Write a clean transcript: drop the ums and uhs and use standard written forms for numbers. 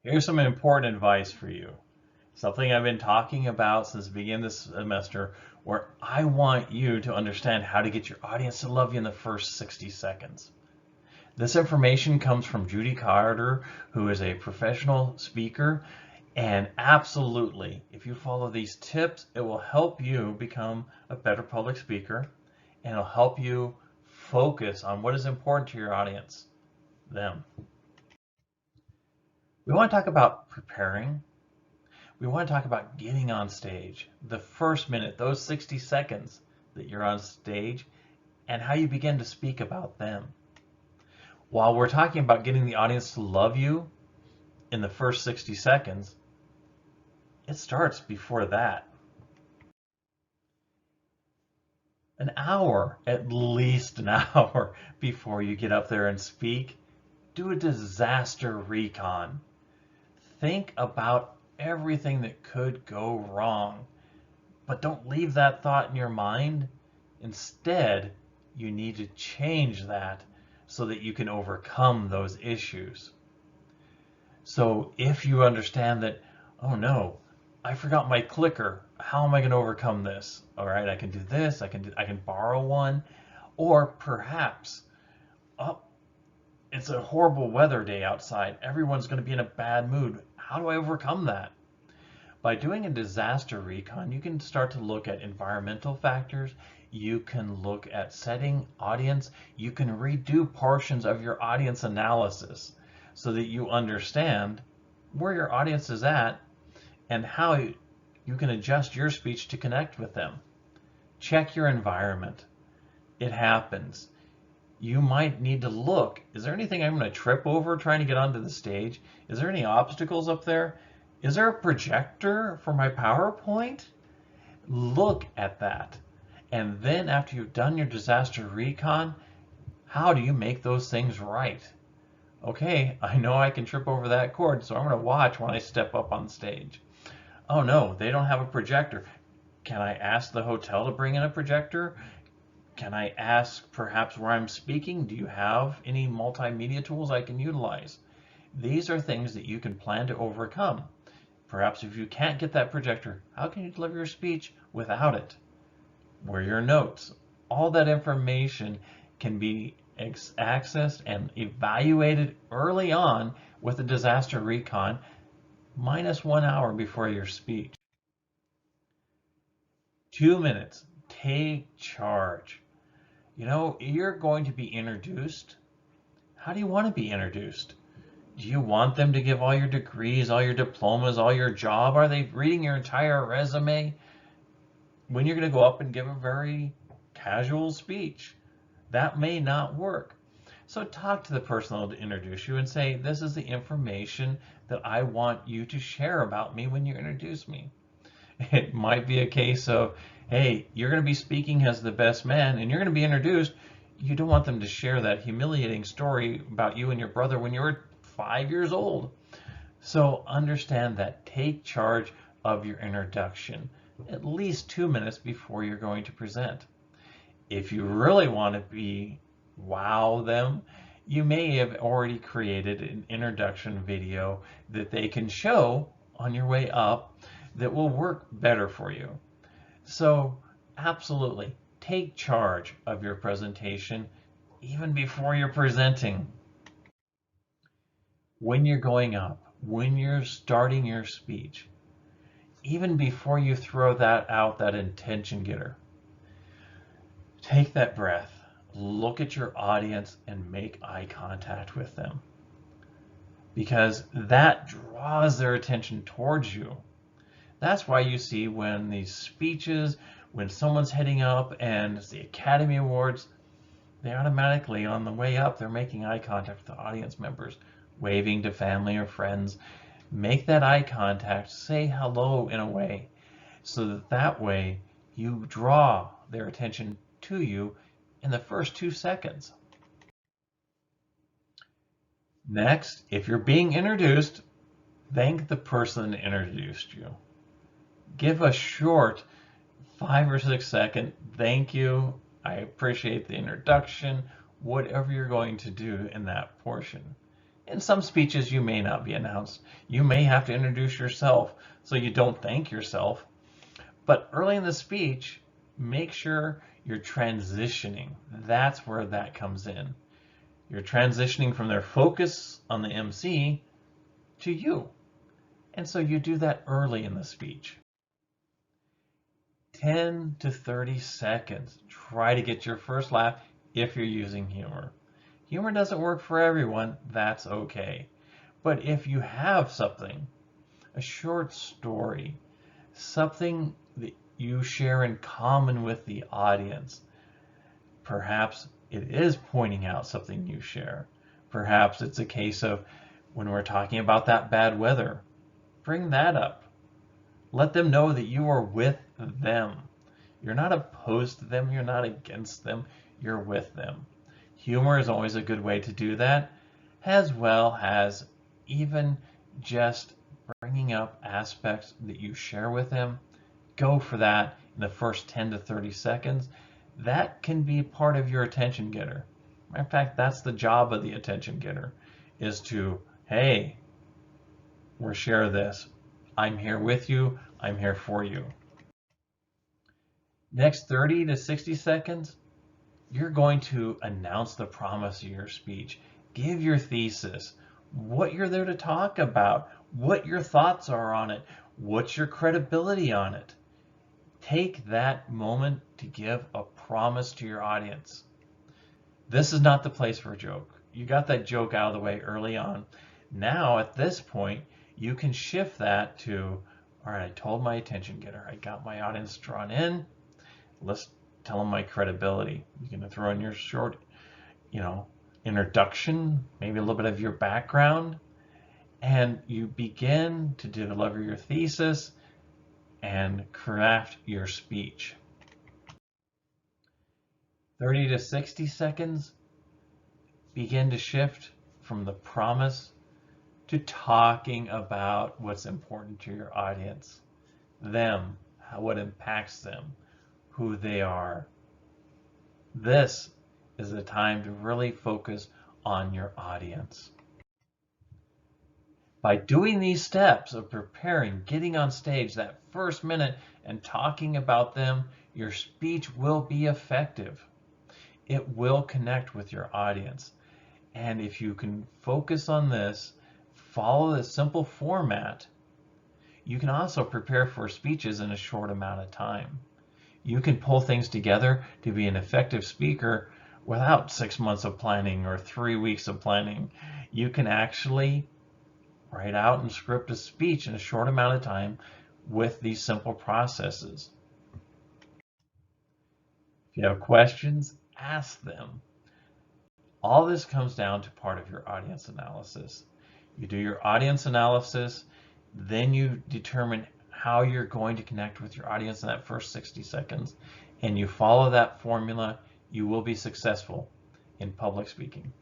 Here's some important advice for you. Something I've been talking about since the beginning of this semester, where I want you to understand how to get your audience to love you in the first 60 seconds. This information comes from Judy Carter, who is a professional speaker. And absolutely, if you follow these tips, it will help you become a better public speaker, and it'll help you focus on what is important to your audience, them. We want to talk about preparing. We want to talk about getting on stage, the first minute, those 60 seconds that you're on stage, and how you begin to speak about them. While we're talking about getting the audience to love you in the first 60 seconds, it starts before that. An hour, at least an hour before you get up there and speak, do a disaster recon. Think about everything that could go wrong, but don't leave that thought in your mind. Instead, you need to change that so that you can overcome those issues. So if you understand that, oh no, I forgot my clicker, how am I going to overcome this? All right, I can do this, I can borrow one, or perhaps, oh, it's a horrible weather day outside. Everyone's going to be in a bad mood. How do I overcome that? By doing a disaster recon, you can start to look at environmental factors. You can look at setting, audience. You can redo portions of your audience analysis so that you understand where your audience is at and how you can adjust your speech to connect with them. Check your environment. It happens. You might need to look. Is there anything I'm going to trip over trying to get onto the stage? Is there any obstacles up there? Is there a projector for my PowerPoint? Look at that. And then after you've done your disaster recon, how do you make those things right? Okay, I know I can trip over that cord, so I'm going to watch when I step up on stage. Oh no, they don't have a projector. Can I ask the hotel to bring in a projector? Can I ask perhaps where I'm speaking? Do you have any multimedia tools I can utilize? These are things that you can plan to overcome. Perhaps if you can't get that projector, how can you deliver your speech without it? Where are your notes? All that information can be accessed and evaluated early on with a disaster recon, minus 1 hour before your speech. 2 minutes, take charge. You know, you're going to be introduced. How do you want to be introduced? Do you want them to give all your degrees, all your diplomas, all your job? Are they reading your entire resume? When you're going to go up and give a very casual speech, that may not work. So talk to the person that will introduce you and say, this is the information that I want you to share about me when you introduce me. It might be a case of, hey, you're going to be speaking as the best man and you're going to be introduced. You don't want them to share that humiliating story about you and your brother when you were 5 years old. So understand that. Take charge of your introduction at least 2 minutes before you're going to present. If you really want to wow them, you may have already created an introduction video that they can show on your way up that will work better for you. So absolutely take charge of your presentation even before you're presenting. When you're going up, when you're starting your speech, even before you throw that out, that intention getter, take that breath, look at your audience and make eye contact with them, because that draws their attention towards you. That's why you see when these speeches, when someone's heading up and it's the Academy Awards, they automatically, on the way up, they're making eye contact with the audience members, waving to family or friends. Make that eye contact, say hello in a way, so that way you draw their attention to you in the first 2 seconds. Next, if you're being introduced, thank the person that introduced you. Give a short 5 or 6 second thank you. I appreciate the introduction, whatever you're going to do in that portion. In some speeches, you may not be announced. You may have to introduce yourself so you don't thank yourself. But early in the speech, make sure you're transitioning. That's where that comes in. You're transitioning from their focus on the MC to you. And so you do that early in the speech. 10 to 30 seconds. Try to get your first laugh if you're using humor. Humor doesn't work for everyone. That's okay. But if you have something, a short story, something that you share in common with the audience, perhaps it is pointing out something you share. Perhaps it's a case of when we're talking about that bad weather, bring that up. Let them know that you are with them. You're not opposed to them. You're not against them. You're with them. Humor is always a good way to do that, as well as even just bringing up aspects that you share with them. Go for that in the first 10 to 30 seconds. That can be part of your attention getter. Matter of fact, that's the job of the attention getter, is to, hey, we'll share this. I'm here with you. I'm here for you. Next 30 to 60 seconds, you're going to announce the promise of your speech. Give your thesis, what you're there to talk about, what your thoughts are on it, what's your credibility on it. Take that moment to give a promise to your audience. This is not the place for a joke. You got that joke out of the way early on. Now, at this point, you can shift that to, all right, I told my attention getter, I got my audience drawn in. Let's tell them my credibility. You're going to throw in your short, introduction, maybe a little bit of your background, and you begin to deliver your thesis and craft your speech. 30 to 60 seconds, begin to shift from the promise to talking about what's important to your audience, them, what impacts them, who they are. This is the time to really focus on your audience. By doing these steps of preparing, getting on stage that first minute and talking about them, your speech will be effective. It will connect with your audience. And if you can focus on this, follow this simple format, you can also prepare for speeches in a short amount of time. You can pull things together to be an effective speaker without 6 months of planning or 3 weeks of planning. You can actually write out and script a speech in a short amount of time with these simple processes. If you have questions, ask them. All this comes down to part of your audience analysis. You do your audience analysis, then you determine how you're going to connect with your audience in that first 60 seconds, and you follow that formula, you will be successful in public speaking.